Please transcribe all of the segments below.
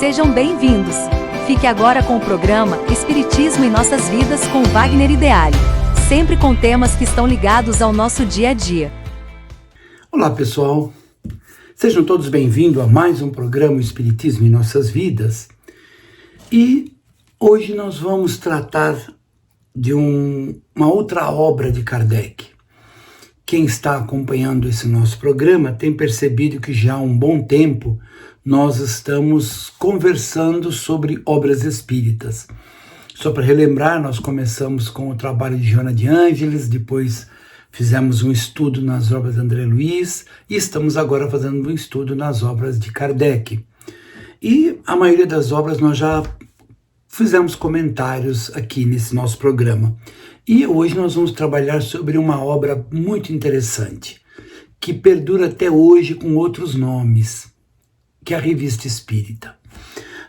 Sejam bem-vindos! Fique agora com o programa Espiritismo em Nossas Vidas com Wagner Ideale, sempre com temas que estão ligados ao nosso dia a dia. Olá pessoal, sejam todos bem-vindos a mais um programa Espiritismo em Nossas Vidas. E hoje nós vamos tratar de uma outra obra de Kardec. Quem está acompanhando esse nosso programa tem percebido que já há um bom tempo nós estamos conversando sobre obras espíritas. Só para relembrar, nós começamos com o trabalho de Joana de Ângeles, depois fizemos um estudo nas obras de André Luiz e estamos agora fazendo um estudo nas obras de Kardec. E a maioria das obras nós já fizemos comentários aqui nesse nosso programa. E hoje nós vamos trabalhar sobre uma obra muito interessante, que perdura até hoje com outros nomes, que é a Revista Espírita.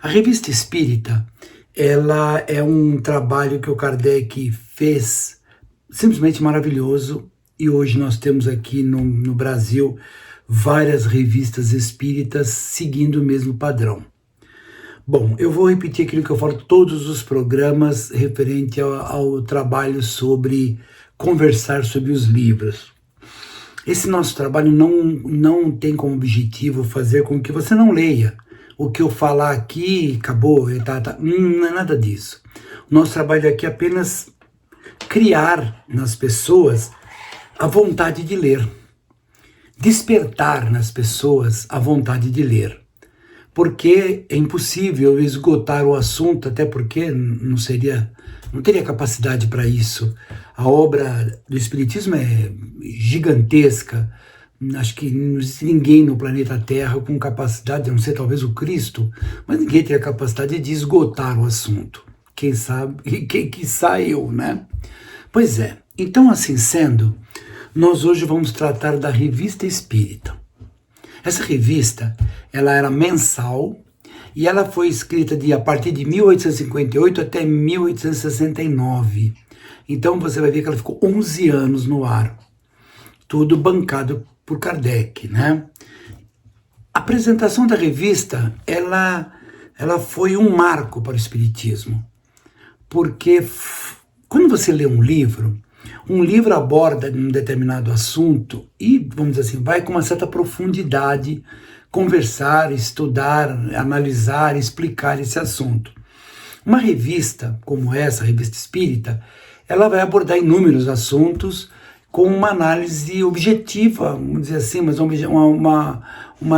A Revista Espírita, ela é um trabalho que o Kardec fez simplesmente maravilhoso, e hoje nós temos aqui no Brasil várias revistas espíritas seguindo o mesmo padrão. Bom, eu vou repetir aquilo que eu falo todos os programas referente ao trabalho sobre conversar sobre os livros. Esse nosso trabalho não tem como objetivo fazer com que você não leia. O que eu falar aqui, acabou, não é nada disso. O nosso trabalho aqui é apenas criar nas pessoas a vontade de ler. Despertar nas pessoas a vontade de ler. Porque é impossível esgotar o assunto, até porque não teria capacidade para isso. A obra do Espiritismo é gigantesca. Acho que não existe ninguém no planeta Terra com capacidade, a não ser talvez o Cristo, mas ninguém teria capacidade de esgotar o assunto. Quem sabe, quiçá eu, né? Pois é, então assim sendo, nós hoje vamos tratar da Revista Espírita. Essa revista, ela era mensal e ela foi escrita a partir de 1858 até 1869. Então você vai ver que ela ficou 11 anos no ar, tudo bancado por Kardec, né? A apresentação da revista, ela foi um marco para o Espiritismo, porque quando você lê um livro aborda um determinado assunto e, vamos dizer assim, vai com uma certa profundidade conversar, estudar, analisar, explicar esse assunto. Uma revista como essa, a Revista Espírita, ela vai abordar inúmeros assuntos com uma análise objetiva, vamos dizer assim, mas uma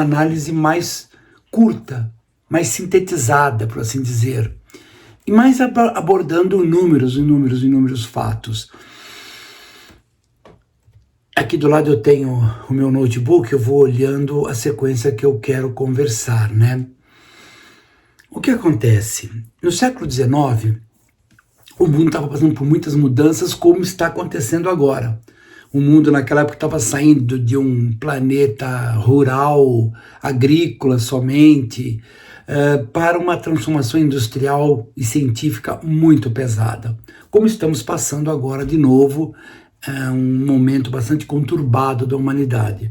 análise mais curta, mais sintetizada, por assim dizer, e mais abordando inúmeros fatos. Aqui do lado eu tenho o meu notebook, eu vou olhando a sequência que eu quero conversar, né? O que acontece? No século XIX, o mundo estava passando por muitas mudanças, como está acontecendo agora. O mundo naquela época estava saindo de um planeta rural, agrícola somente, para uma transformação industrial e científica muito pesada. Como estamos passando agora de novo, um momento bastante conturbado da humanidade.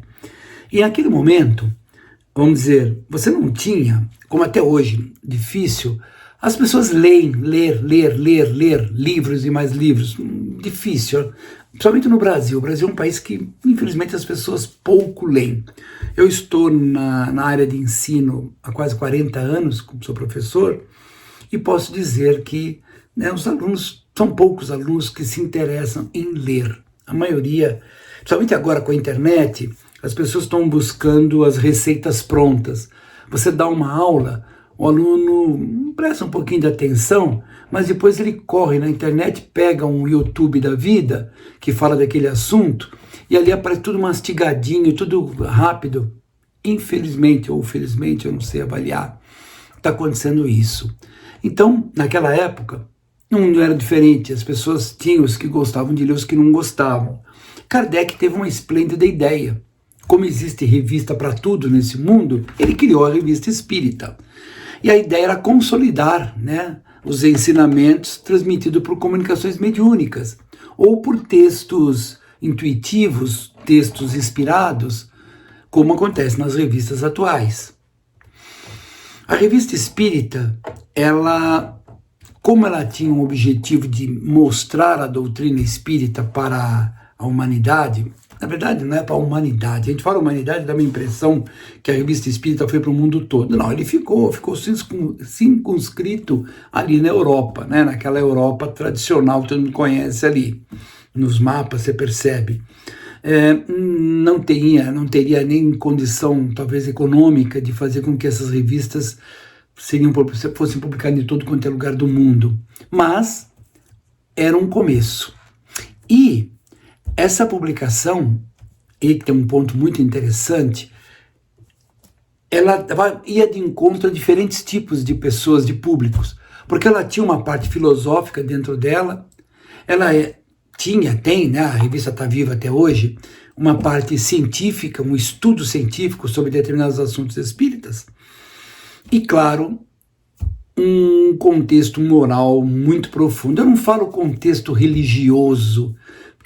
E naquele momento, vamos dizer, você não tinha, como até hoje, difícil, as pessoas ler livros e mais livros, difícil, principalmente no Brasil. O Brasil é um país que, infelizmente, as pessoas pouco leem. Eu estou na área de ensino há quase 40 anos, como sou professor, e posso dizer que, né, os alunos, são poucos alunos que se interessam em ler. A maioria, principalmente agora com a internet, as pessoas estão buscando as receitas prontas. Você dá uma aula, o aluno presta um pouquinho de atenção, mas depois ele corre na internet, pega um YouTube da vida, que fala daquele assunto, e ali aparece tudo mastigadinho, tudo rápido. Infelizmente, ou felizmente, eu não sei avaliar, está acontecendo isso. Então, naquela época, não era diferente, as pessoas tinham os que gostavam de ler, os que não gostavam. Kardec teve uma esplêndida ideia. Como existe revista para tudo nesse mundo, ele criou a Revista Espírita. E a ideia era consolidar, né, os ensinamentos transmitidos por comunicações mediúnicas, ou por textos intuitivos, textos inspirados, como acontece nas revistas atuais. A Revista Espírita, como ela tinha um objetivo de mostrar a doutrina espírita para a humanidade, na verdade não é para a humanidade, a gente fala humanidade, dá uma impressão que a Revista Espírita foi para o mundo todo. Não, ele ficou circunscrito ali na Europa, né? Naquela Europa tradicional, todo mundo conhece ali, nos mapas você percebe. Não teria nem condição, talvez econômica, de fazer com que essas revistas fossem publicadas em todo quanto é lugar do mundo. Mas era um começo. E essa publicação, e que tem um ponto muito interessante, ela ia de encontro a diferentes tipos de pessoas, de públicos, porque ela tinha uma parte filosófica dentro dela, tem, né, a revista está viva até hoje, uma parte científica, um estudo científico sobre determinados assuntos espíritas, e claro, um contexto moral muito profundo. Eu não falo contexto religioso,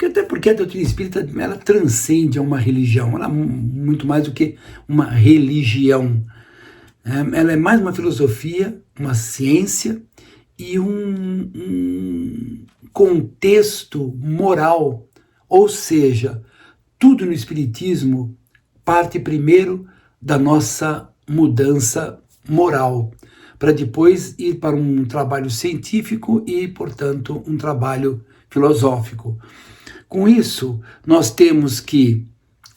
até porque a doutrina espírita, ela transcende a uma religião, ela é muito mais do que uma religião. Ela é mais uma filosofia, uma ciência e um contexto moral, ou seja, tudo no espiritismo parte primeiro da nossa mudança moral, para depois ir para um trabalho científico e, portanto, um trabalho filosófico. Com isso, nós temos que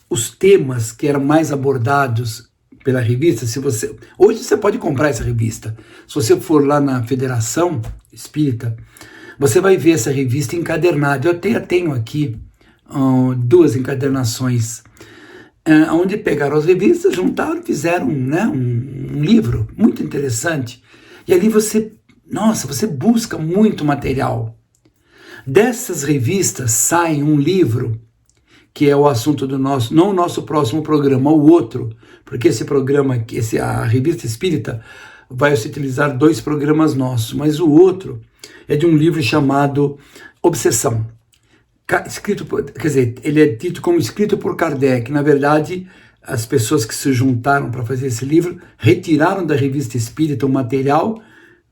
os temas que eram mais abordados pela revista, hoje você pode comprar essa revista. Se você for lá na Federação Espírita, você vai ver essa revista encadernada. Eu até tenho aqui 2 encadernações, onde pegaram as revistas, juntaram, fizeram um livro muito interessante. E ali você busca muito material. Dessas revistas sai um livro, que é o assunto do nosso, não o nosso próximo programa, o outro, porque esse programa, a Revista Espírita, vai se utilizar 2 programas nossos, mas o outro é de um livro chamado Obsessão. Ele é dito como escrito por Kardec. Na verdade, as pessoas que se juntaram para fazer esse livro retiraram da Revista Espírita o material,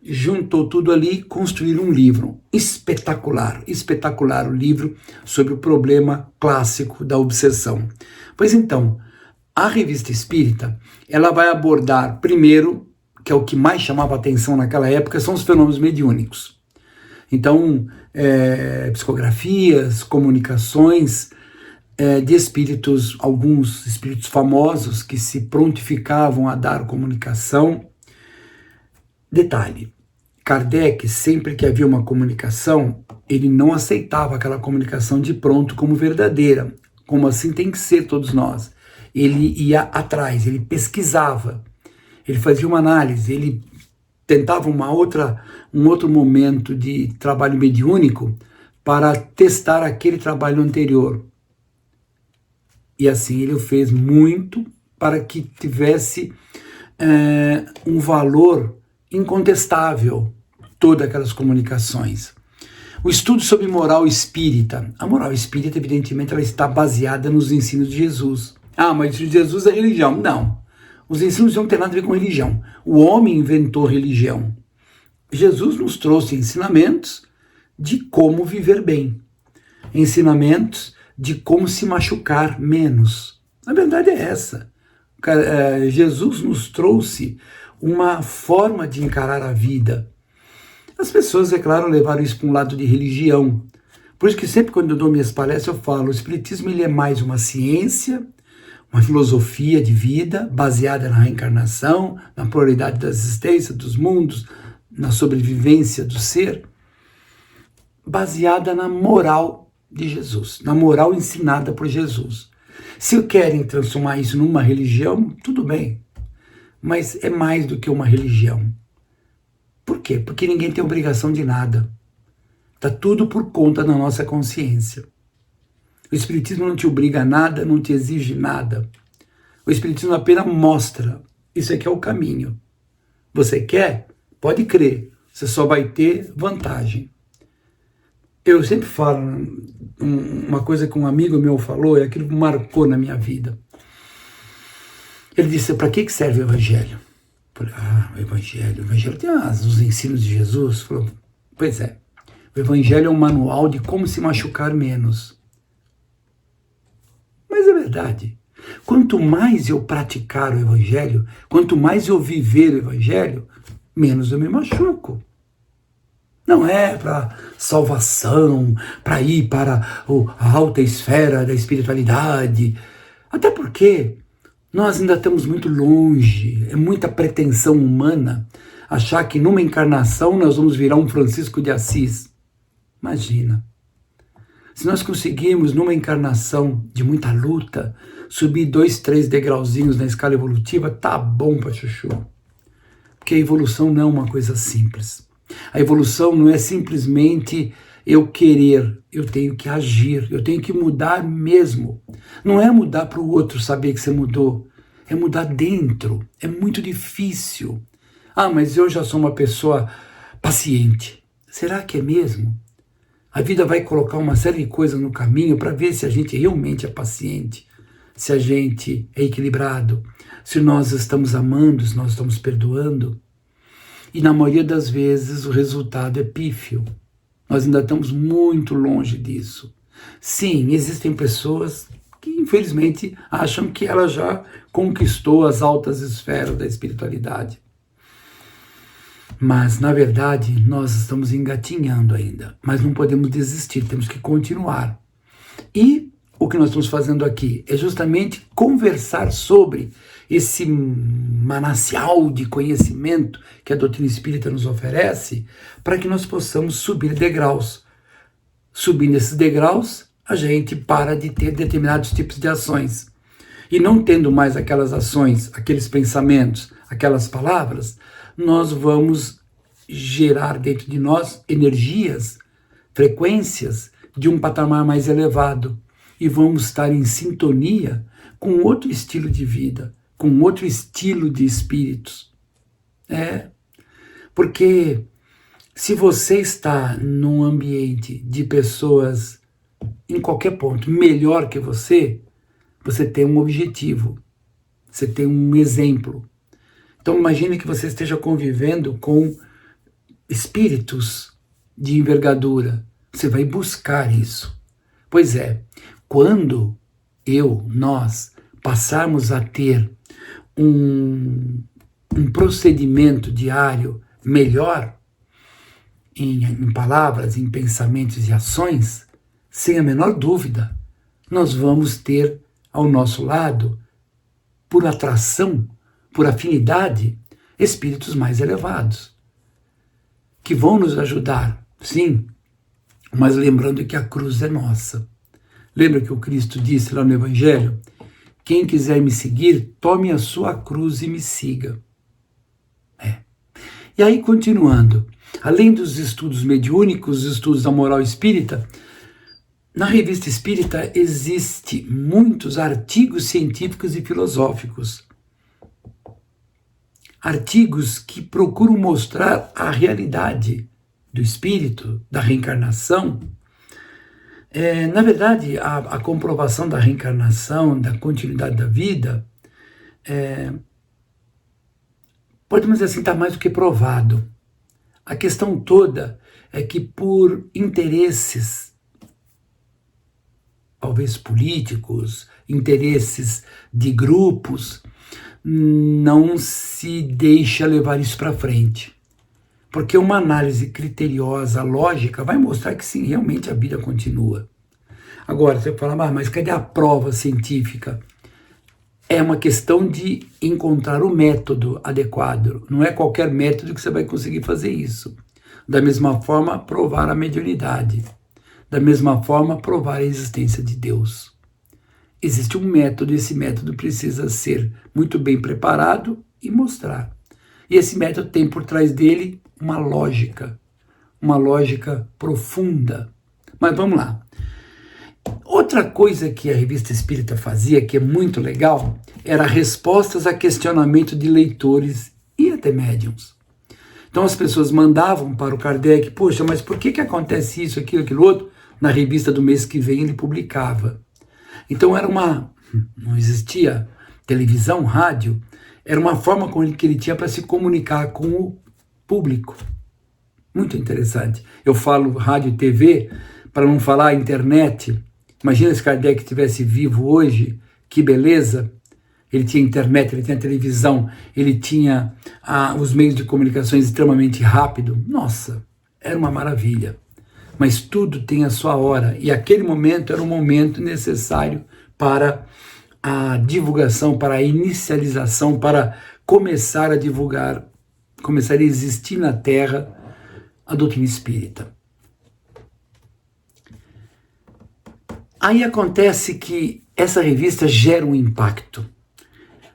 juntou tudo ali e construíram um livro espetacular o livro sobre o problema clássico da obsessão. Pois então, a Revista Espírita, ela vai abordar primeiro, que é o que mais chamava atenção naquela época, são os fenômenos mediúnicos. Então, psicografias, comunicações de espíritos, alguns espíritos famosos que se prontificavam a dar comunicação. Detalhe, Kardec, sempre que havia uma comunicação, ele não aceitava aquela comunicação de pronto como verdadeira, como assim tem que ser todos nós. Ele ia atrás, ele pesquisava, ele fazia uma análise, ele tentava um outro momento de trabalho mediúnico para testar aquele trabalho anterior. E assim ele o fez muito para que tivesse um valor incontestável todas aquelas comunicações. O estudo sobre moral espírita. A moral espírita, evidentemente, ela está baseada nos ensinos de Jesus. Mas Jesus é religião. Não. Os ensinos não têm nada a ver com religião. O homem inventou religião. Jesus nos trouxe ensinamentos de como viver bem. Ensinamentos de como se machucar menos. A verdade é essa. Jesus nos trouxe uma forma de encarar a vida. As pessoas, é claro, levaram isso para um lado de religião. Por isso que sempre quando eu dou minhas palestras eu falo, o espiritismo ele é mais uma ciência, uma filosofia de vida baseada na reencarnação, na pluralidade da existência, dos mundos, na sobrevivência do ser, baseada na moral de Jesus, na moral ensinada por Jesus. Se querem transformar isso numa religião, tudo bem. Mas é mais do que uma religião. Por quê? Porque ninguém tem obrigação de nada. Está tudo por conta da nossa consciência. O Espiritismo não te obriga a nada, não te exige nada. O Espiritismo apenas mostra, isso aqui é o caminho. Você quer? Pode crer, você só vai ter vantagem. Eu sempre falo, uma coisa que um amigo meu falou, e aquilo marcou na minha vida. Ele disse, para que serve o Evangelho? Falei, o Evangelho tem os ensinos de Jesus. Falou, pois é, o Evangelho é um manual de como se machucar menos. Mas é verdade. Quanto mais eu praticar o Evangelho, quanto mais eu viver o Evangelho, menos eu me machuco. Não é para salvação, para ir para a alta esfera da espiritualidade. Até porque nós ainda estamos muito longe, é muita pretensão humana achar que numa encarnação nós vamos virar um Francisco de Assis. Imagina. Se nós conseguirmos, numa encarnação de muita luta, subir 2, 3 degrauzinhos na escala evolutiva, tá bom para chuchu. Porque a evolução não é uma coisa simples. A evolução não é simplesmente eu querer, eu tenho que agir, eu tenho que mudar mesmo. Não é mudar para o outro saber que você mudou, é mudar dentro. É muito difícil. Mas eu já sou uma pessoa paciente. Será que é mesmo? A vida vai colocar uma série de coisas no caminho para ver se a gente realmente é paciente, se a gente é equilibrado, se nós estamos amando, se nós estamos perdoando. E na maioria das vezes o resultado é pífio. Nós ainda estamos muito longe disso. Sim, existem pessoas que infelizmente acham que ela já conquistou as altas esferas da espiritualidade. Mas, na verdade, nós estamos engatinhando ainda. Mas não podemos desistir, temos que continuar. E o que nós estamos fazendo aqui é justamente conversar sobre esse manancial de conhecimento que a doutrina espírita nos oferece, para que nós possamos subir degraus. Subindo esses degraus, a gente para de ter determinados tipos de ações. E não tendo mais aquelas ações, aqueles pensamentos, aquelas palavras, nós vamos gerar dentro de nós energias, frequências de um patamar mais elevado e vamos estar em sintonia com outro estilo de vida, com outro estilo de espíritos. Porque se você está num ambiente de pessoas em qualquer ponto melhor que você tem um objetivo, você tem um exemplo. Então imagine que você esteja convivendo com espíritos de envergadura. Você vai buscar isso. Pois é, quando nós passarmos a ter um procedimento diário melhor, em palavras, em pensamentos e ações, sem a menor dúvida, nós vamos ter ao nosso lado, por atração, por afinidade, espíritos mais elevados, que vão nos ajudar, sim, mas lembrando que a cruz é nossa. Lembra que o Cristo disse lá no Evangelho? Quem quiser me seguir, tome a sua cruz e me siga. E aí, continuando, além dos estudos mediúnicos, os estudos da moral espírita, na Revista Espírita existem muitos artigos científicos e filosóficos. Artigos que procuram mostrar a realidade do espírito, da reencarnação. Na verdade, a comprovação da reencarnação, da continuidade da vida, podemos dizer assim, está mais do que provado. A questão toda é que por interesses, talvez políticos, interesses de grupos, não se deixa levar isso para frente. Porque uma análise criteriosa, lógica, vai mostrar que sim, realmente a vida continua. Agora, você fala, mas cadê a prova científica? É uma questão de encontrar o método adequado. Não é qualquer método que você vai conseguir fazer isso. Da mesma forma, provar a mediunidade. Da mesma forma, provar a existência de Deus. Existe um método, e esse método precisa ser muito bem preparado e mostrar. E esse método tem por trás dele uma lógica profunda. Mas vamos lá. Outra coisa que a Revista Espírita fazia, que é muito legal, era respostas a questionamento de leitores e até médiums. Então as pessoas mandavam para o Kardec, poxa, mas por que acontece isso, aquilo, outro? Na revista do mês que vem ele publicava. Então não existia televisão, rádio, Era uma forma que ele tinha para se comunicar com o público. Muito interessante. Eu falo rádio e TV, para não falar internet. Imagina se Kardec estivesse vivo hoje, que beleza. Ele tinha internet, ele tinha televisão, ele tinha os meios de comunicação extremamente rápido. Nossa, era uma maravilha. Mas tudo tem a sua hora. E aquele momento era um momento necessário para a divulgação, para a inicialização, para começar a divulgar, começar a existir na Terra a doutrina espírita. Aí acontece que essa revista gera um impacto.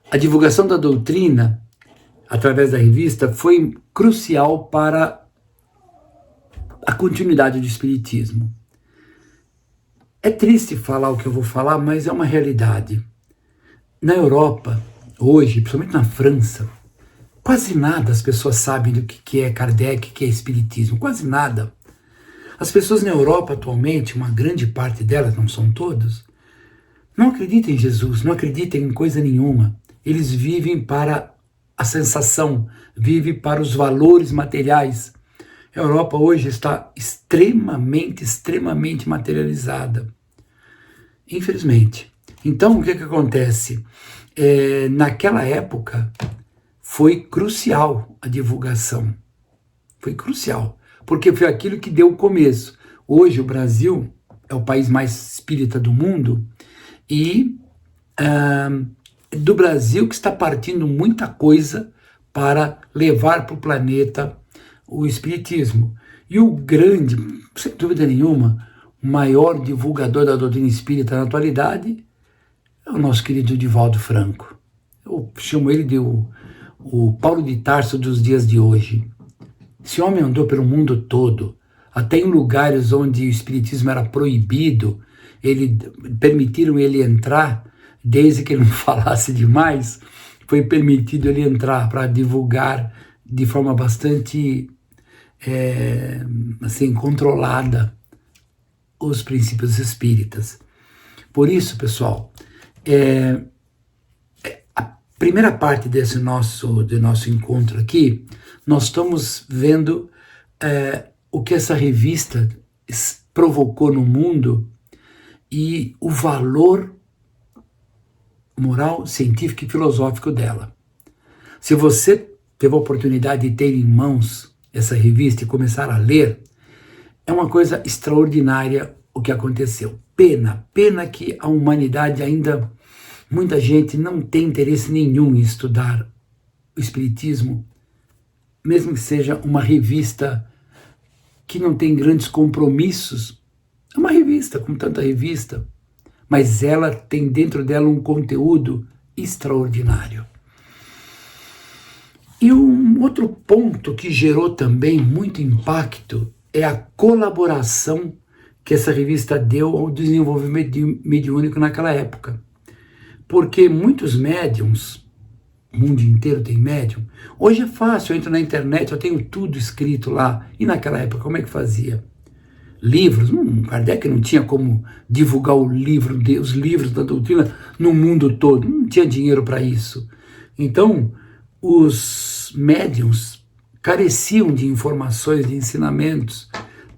A divulgação da doutrina, através da revista, foi crucial para a continuidade do espiritismo. É triste falar o que eu vou falar, mas é uma realidade. Na Europa, hoje, principalmente na França, quase nada as pessoas sabem do que é Kardec, que é espiritismo, quase nada. As pessoas na Europa atualmente, uma grande parte delas, não são todas, não acreditam em Jesus, não acreditam em coisa nenhuma. Eles vivem para a sensação, vivem para os valores materiais. A Europa hoje está extremamente materializada. Infelizmente. Então, o que acontece? Naquela época, foi crucial a divulgação. Foi crucial, porque foi aquilo que deu o começo. Hoje, o Brasil é o país mais espírita do mundo e do Brasil que está partindo muita coisa para levar para o planeta o espiritismo. E o grande, sem dúvida nenhuma, o maior divulgador da doutrina espírita na atualidade é o nosso querido Divaldo Franco. Eu chamo ele de o Paulo de Tarso dos dias de hoje. Esse homem andou pelo mundo todo, até em lugares onde o espiritismo era proibido, permitiram ele entrar, desde que ele não falasse demais, foi permitido ele entrar para divulgar de forma bastante controlada os princípios espíritas. Por isso, pessoal, a primeira parte do nosso encontro aqui, nós estamos vendo o que essa revista provocou no mundo e o valor moral, científico e filosófico dela. Se você teve a oportunidade de ter em mãos essa revista e começar a ler, é uma coisa extraordinária o que aconteceu. Pena que a humanidade ainda, muita gente não tem interesse nenhum em estudar o espiritismo, mesmo que seja uma revista que não tem grandes compromissos. É uma revista, como tanta revista, mas ela tem dentro dela um conteúdo extraordinário. E um outro ponto que gerou também muito impacto é a colaboração que essa revista deu ao desenvolvimento mediúnico naquela época. Porque muitos médiums, o mundo inteiro tem médium, hoje é fácil, eu entro na internet, eu tenho tudo escrito lá. E naquela época, como é que fazia? Livros, Kardec não tinha como divulgar os livros da doutrina no mundo todo, não tinha dinheiro para isso. Então, os médiuns careciam de informações, de ensinamentos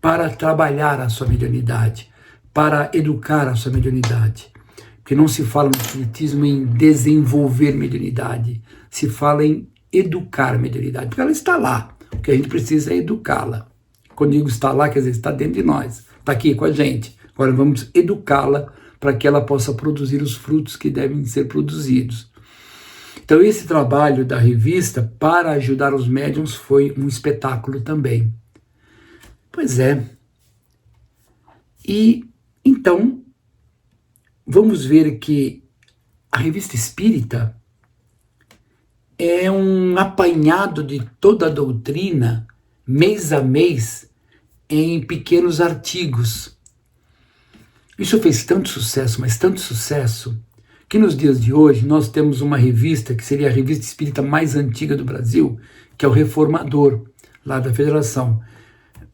para trabalhar a sua mediunidade, para educar a sua mediunidade. Porque não se fala no espiritismo em desenvolver mediunidade, se fala em educar a mediunidade, porque ela está lá, o que a gente precisa é educá-la. Quando digo está lá, quer dizer, está dentro de nós, está aqui com a gente. Agora vamos educá-la para que ela possa produzir os frutos que devem ser produzidos. Então esse trabalho da revista para ajudar os médiuns foi um espetáculo também. Pois é. E então vamos ver que a revista espírita é um apanhado de toda a doutrina, mês a mês, em pequenos artigos. Isso fez tanto sucesso, mas tanto sucesso, que nos dias de hoje nós temos uma revista que seria a revista espírita mais antiga do Brasil, que é o Reformador, lá da Federação.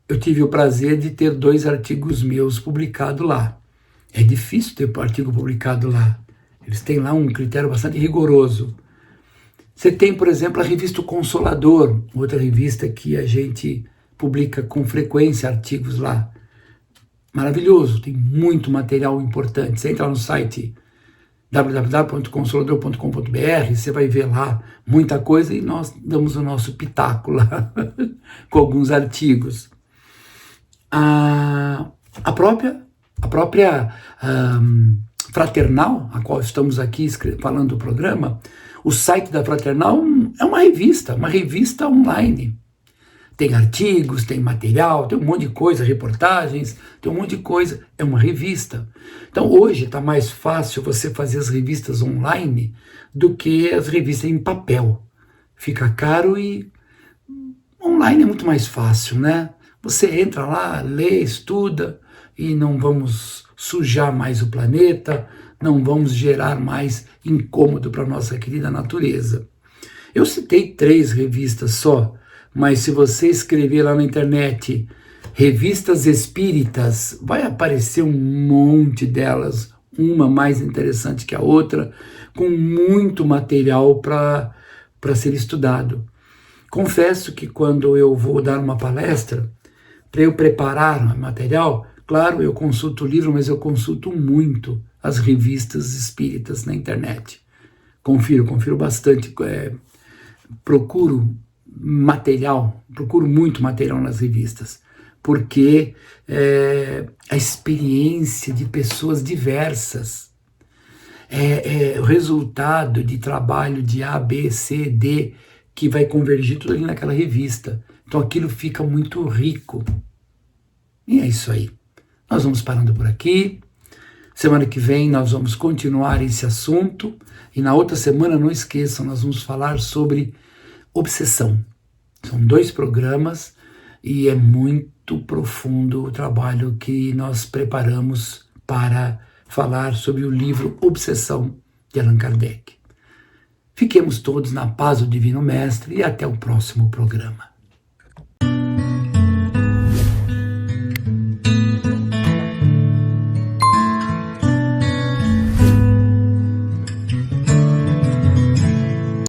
Eu tive o prazer de ter 2 artigos meus publicados lá. É difícil ter artigo publicado lá. Eles têm lá um critério bastante rigoroso. Você tem, por exemplo, a revista O Consolador, outra revista que a gente publica com frequência artigos lá. Maravilhoso, tem muito material importante. Você entra no site www.consolador.com.br, você vai ver lá muita coisa e nós damos o nosso pitaco lá com alguns artigos. A própria Fraternal, a qual estamos aqui falando do programa, o site da Fraternal é uma revista online. Tem artigos, tem material, tem um monte de coisa, reportagens, tem um monte de coisa, é uma revista. Então hoje está mais fácil você fazer as revistas online do que as revistas em papel. Fica caro e online é muito mais fácil, né? Você entra lá, lê, estuda e não vamos sujar mais o planeta, não vamos gerar mais incômodo para a nossa querida natureza. Eu citei 3 revistas só, mas se você escrever lá na internet revistas espíritas, vai aparecer um monte delas, uma mais interessante que a outra, com muito material para ser estudado. Confesso que quando eu vou dar uma palestra, para eu preparar o material, claro, eu consulto o livro, mas eu consulto muito as revistas espíritas na internet. Confiro bastante, procuro muito material nas revistas, porque a experiência de pessoas diversas é o resultado de trabalho de A, B, C, D, que vai convergir tudo ali naquela revista. Então aquilo fica muito rico. E é isso aí. Nós vamos parando por aqui. Semana que vem nós vamos continuar esse assunto. E na outra semana, não esqueçam, nós vamos falar sobre obsessão. São 2 programas e é muito profundo o trabalho que nós preparamos para falar sobre o livro Obsessão, de Allan Kardec. Fiquemos todos na paz do Divino Mestre e até o próximo programa.